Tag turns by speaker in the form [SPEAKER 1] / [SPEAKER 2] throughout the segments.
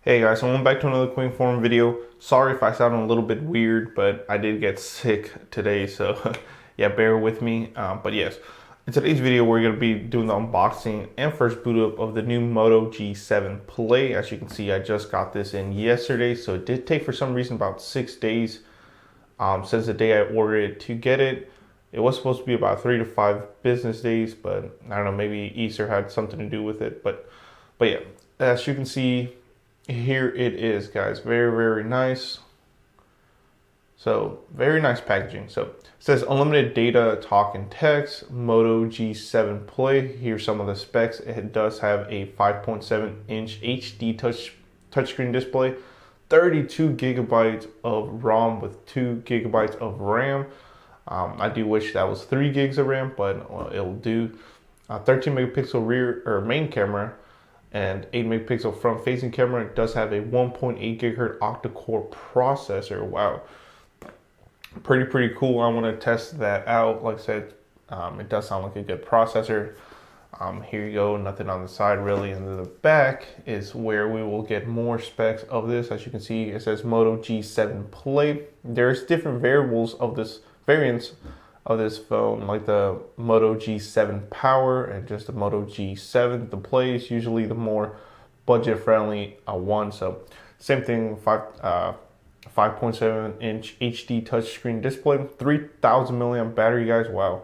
[SPEAKER 1] Hey guys, so I'm back to another Queen Form video. Sorry if I sound a little bit weird, but I did get sick today, so yeah, bear with me. But yes, in today's video, we're going to be doing the unboxing and first boot up of the new Moto G7 Play. As you can see, I just got this in yesterday, so it did take for some reason about 6 days since the day I ordered it to get it. It was supposed to be about 3 to 5 business days, but I don't know, maybe Easter had something to do with it. But yeah, as you can see, here it is, guys. Very nice. So very nice packaging. So it says unlimited data, talk, and text, Moto G7 Play. Here's some of the specs. It does have a 5.7-inch HD touchscreen display, 32 gigabytes of ROM with 2 gigabytes of RAM. I do wish that was 3 gigs of RAM, but well, it'll do. 13 megapixel rear or main camera and 8 megapixel front facing camera. It does have a 1.8 gigahertz octa-core processor. Wow, pretty cool. I want to test that out. Like I said, it does sound like a good processor. Here you go, nothing on the side really, and then the back is where we will get more specs of this. As you can see, it says Moto G7 Play. There's different variants of this phone, like the Moto G7 Power and just the Moto G7. The Play is usually the more budget-friendly one. So same thing, 5.7-inch HD touchscreen display, 3,000 milliamp battery, guys. Wow.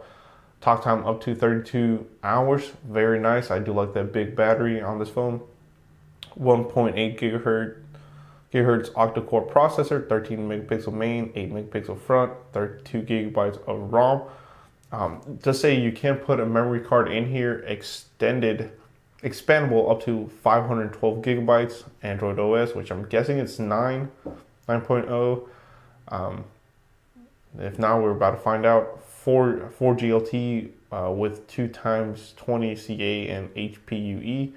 [SPEAKER 1] Talk time up to 32 hours. Very nice. I do like that big battery on this phone. 1.8 gigahertz octa-core processor, 13 megapixel main, 8 megapixel front, 32 gigabytes of ROM. Just say you can put a memory card in here, expandable up to 512 gigabytes. Android OS, which I'm guessing it's 9.0. If not, we're about to find out. 4G LTE with 2 times 20 CA and HPUE.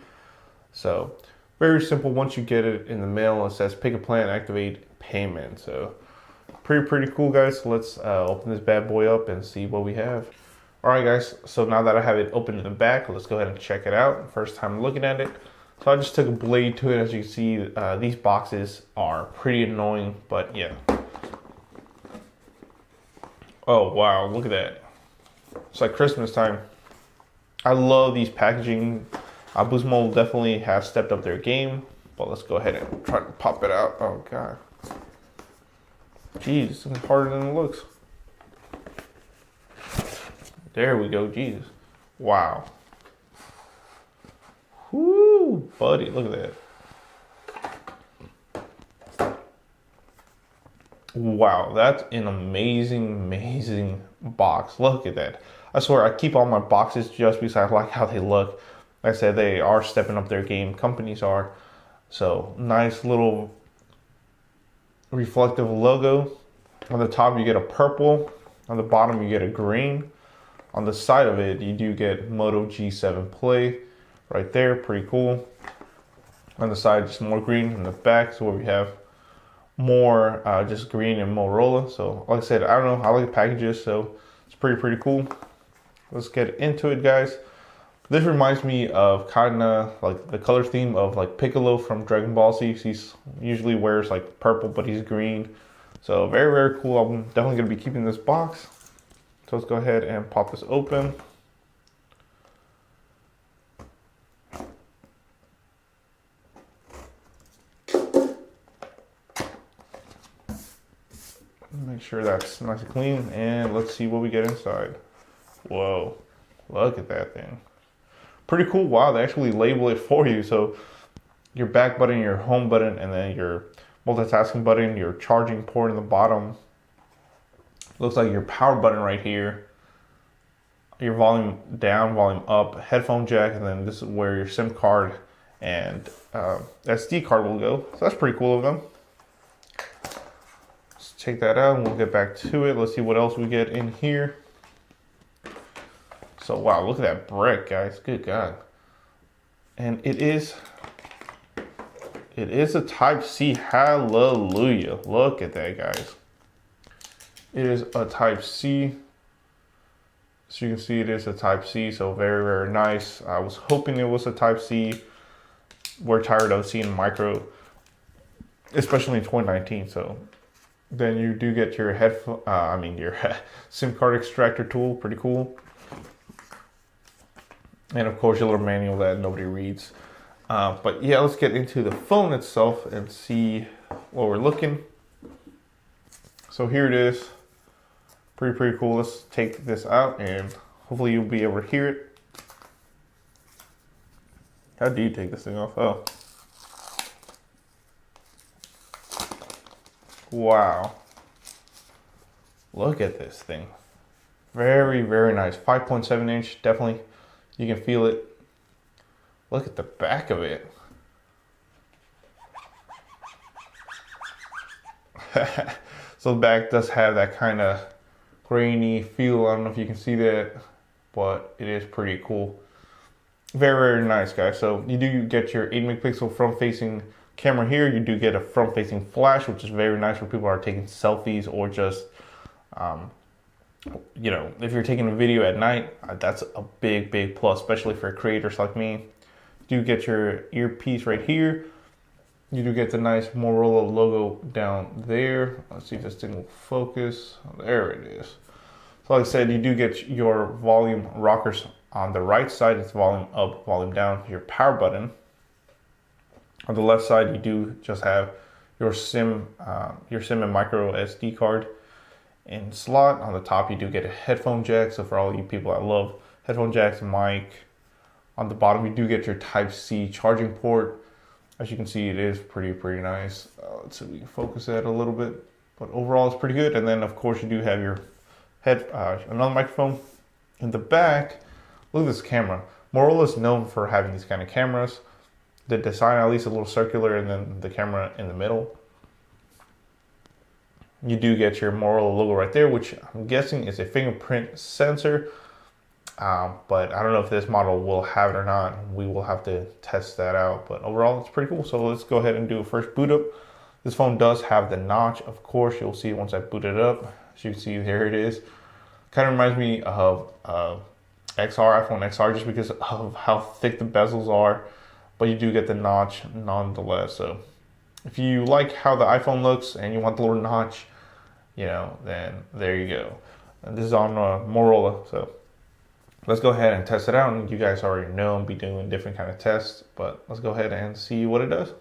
[SPEAKER 1] So very simple. Once you get it in the mail, it says pick a plan, activate payment. So pretty cool, guys. So let's open this bad boy up and see what we have. All right, guys. So now that I have it open in the back, let's go ahead and check it out. First time looking at it. So I just took a blade to it. As you can see, these boxes are pretty annoying, but yeah. Oh wow, look at that. It's like Christmas time. I love these packaging. Boost Mobile definitely has stepped up their game, but let's go ahead and try to pop it out. Oh god. Jeez, it's harder than it looks. There we go, Jesus. Wow. Whoo, buddy, look at that. Wow, that's an amazing box. Look at that. I swear, I keep all my boxes just because I like how they look. Like I said, they are stepping up their game. Companies are. So, nice little reflective logo. On the top, you get a purple. On the bottom, you get a green. On the side of it, you do get Moto G7 Play right there. Pretty cool. On the side, just more green. In the back is where we have more just green and Motorola. So like I said, I don't know, I like the packages, so it's pretty cool. Let's get into it, guys. This reminds me of kind of like the color theme of like Piccolo from Dragon Ball Z. He usually wears like purple, but he's green. So very cool. I'm definitely gonna be keeping this box. So let's go ahead and pop this open. Make sure that's nice and clean, and let's see what we get inside. Whoa, look at that thing. Pretty cool. Wow, they actually label it for you. So your back button, your home button, and then your multitasking button, your charging port in the bottom. Looks like your power button right here. Your volume down, volume up, headphone jack, and then this is where your SIM card and SD card will go. So that's pretty cool of them. Take that out and we'll get back to it. Let's see what else we get in here. So wow, look at that brick, guys. Good God. And it is a Type-C. Hallelujah. Look at that, guys. It is a Type C. So you can see it is a Type C, so very, very nice. I was hoping it was a Type C. We're tired of seeing micro, especially in 2019. So then you do get your your SIM card extractor tool, pretty cool. And of course your little manual that nobody reads. But yeah, let's get into the phone itself and see what we're looking. So here it is. Pretty cool. Let's take this out and hopefully you'll be able to hear it. How do you take this thing off? Oh. Wow. Look at this thing. Very, very nice. 5.7 inch, definitely. You can feel it. Look at the back of it. So the back does have that kind of grainy feel. I don't know if you can see that, but it is pretty cool. Very, very nice, guys. So you do get your 8 megapixel front facing camera here. You do get a front facing flash, which is very nice for people who are taking selfies or just, you know, if you're taking a video at night, that's a big plus, especially for creators like me. You do get your earpiece right here. You do get the nice Motorola logo down there. Let's see if this thing will focus. There it is. So like I said, you do get your volume rockers on the right side. It's volume up, volume down, your power button. On the left side, you do just have your SIM and micro SD card in slot. On the top, you do get a headphone jack. So for all you people that love headphone jacks, mic. On the bottom, you do get your Type C charging port. As you can see, it is pretty nice. Let's see if we can focus that a little bit. But overall, it's pretty good. And then, of course, you do have your another microphone in the back. Look at this camera. Motorola is known for having these kind of cameras. The design, at least a little circular, and then the camera in the middle. You do get your Motorola logo right there, which I'm guessing is a fingerprint sensor. But I don't know if this model will have it or not. We will have to test that out. But overall, it's pretty cool. So let's go ahead and do a first boot up. This phone does have the notch, of course. You'll see once I boot it up. As you can see, there it is. Kind of reminds me of iPhone XR, just because of how thick the bezels are. But you do get the notch nonetheless. So if you like how the iPhone looks and you want the little notch, you know, then there you go. And this is on Motorola, so let's go ahead and test it out. And you guys already know I'll be doing different kind of tests, but let's go ahead and see what it does.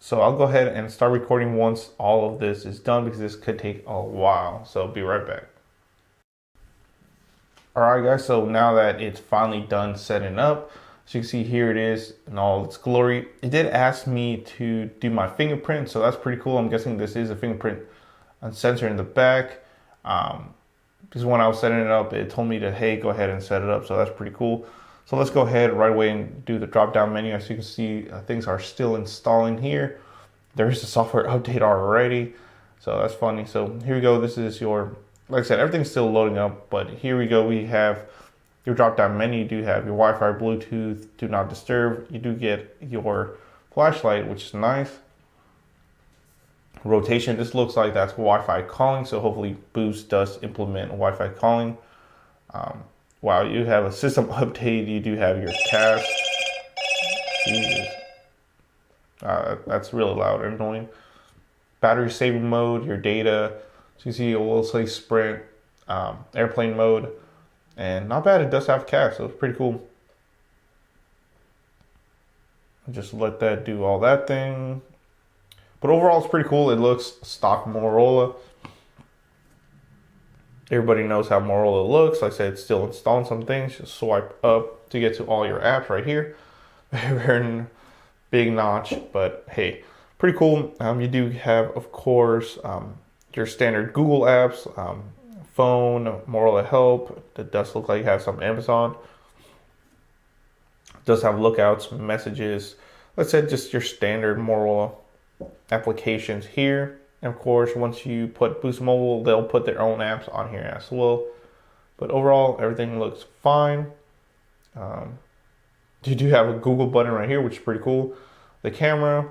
[SPEAKER 1] So I'll go ahead and start recording once all of this is done, because this could take a while. So I'll be right back. Alright guys, so now that it's finally done setting up, as you can see here it is in all its glory. It did ask me to do my fingerprint, so that's pretty cool. I'm guessing this is a fingerprint sensor in the back. Because when I was setting it up, it told me to, hey, go ahead and set it up. So that's pretty cool. So let's go ahead right away and do the drop down menu. As you can see, things are still installing here. There is a software update already. So that's funny. So here we go. This is your, like I said, everything's still loading up. But here we go. We have your drop down menu. You do have your Wi-Fi, Bluetooth, do not disturb. You do get your flashlight, which is nice. Rotation, this looks like that's Wi-Fi calling, so hopefully Boost does implement Wi-Fi calling. Wow, you have a system update. You do have your cast. Jesus, that's really loud and annoying. Battery saving mode, your data. So you see it will say sprint, airplane mode, and not bad. It does have cast, so it's pretty cool. Just let that do all that thing. But overall, it's pretty cool. It looks stock Motorola. Everybody knows how Motorola looks. Like I said, it's still installing some things. Just swipe up to get to all your apps right here. Very big notch, but hey, pretty cool. You do have, of course, your standard Google apps, phone, Motorola Help. It does look like you have some Amazon. It does have lookouts, messages. Let's say just your standard Motorola applications here. And of course, once you put Boost Mobile, they'll put their own apps on here as well. But overall, everything looks fine. You do have a Google button right here, which is pretty cool. The camera.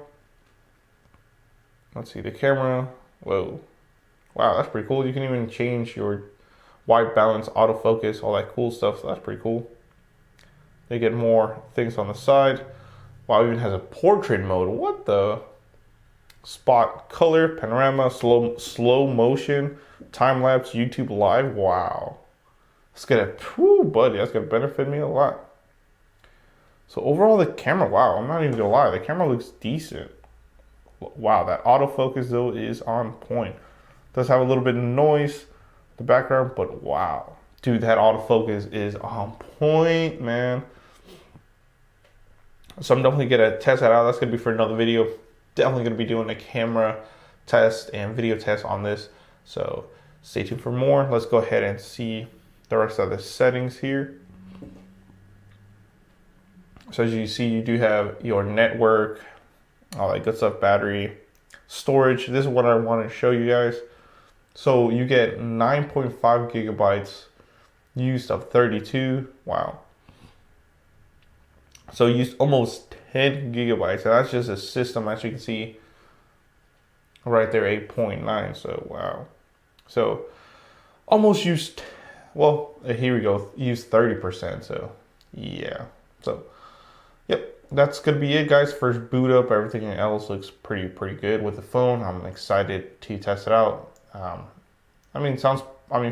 [SPEAKER 1] Let's see the camera. Whoa. Wow, that's pretty cool. You can even change your white balance, autofocus, all that cool stuff. So that's pretty cool. They get more things on the side. Wow, it even has a portrait mode. What the? Spot, color, panorama, slow motion, time lapse, YouTube live. Wow. That's gonna, whew, buddy, that's gonna benefit me a lot. So overall, the camera, wow, I'm not even gonna lie, the camera looks decent. Wow, that autofocus though is on point. Does have a little bit of noise in the background, but wow. Dude, that autofocus is on point, man. So I'm definitely gonna test that out. That's gonna be for another video. Definitely gonna be doing a camera test and video test on this. So stay tuned for more. Let's go ahead and see the rest of the settings here. So as you see, you do have your network, all that good stuff, battery, storage. This is what I want to show you guys. So you get 9.5 gigabytes used of 32. Wow. So used almost 10 gigabytes. And that's just a system, as you can see right there, 8.9. So wow. So almost used, well, here we go, used 30%. So yeah. So yep, that's gonna be it, guys. First boot up, everything else looks pretty good with the phone. I'm excited to test it out.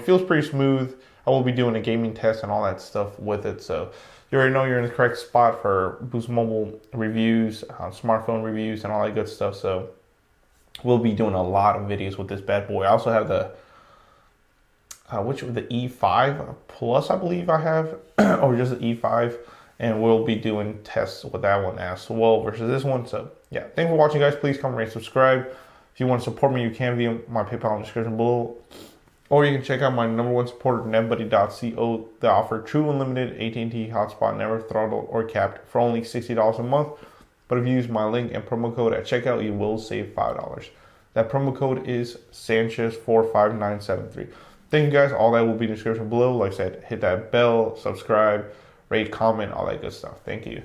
[SPEAKER 1] Feels pretty smooth. I will be doing a gaming test and all that stuff with it. So you already know you're in the correct spot for Boost Mobile reviews, smartphone reviews, and all that good stuff. So we'll be doing a lot of videos with this bad boy. I also have the the E5 Plus, I believe I have, or just the E5, and we'll be doing tests with that one as well versus this one. So yeah, thanks for watching, guys. Please comment, rate, subscribe. If you want to support me, you can via my PayPal in the description below. Or you can check out my #1 supporter, netbuddy.co. They offer true unlimited AT&T Hotspot, never throttled or capped, for only $60 a month. But if you use my link and promo code at checkout, you will save $5. That promo code is Sanchez45973. Thank you, guys. All that will be in the description below. Like I said, hit that bell, subscribe, rate, comment, all that good stuff. Thank you.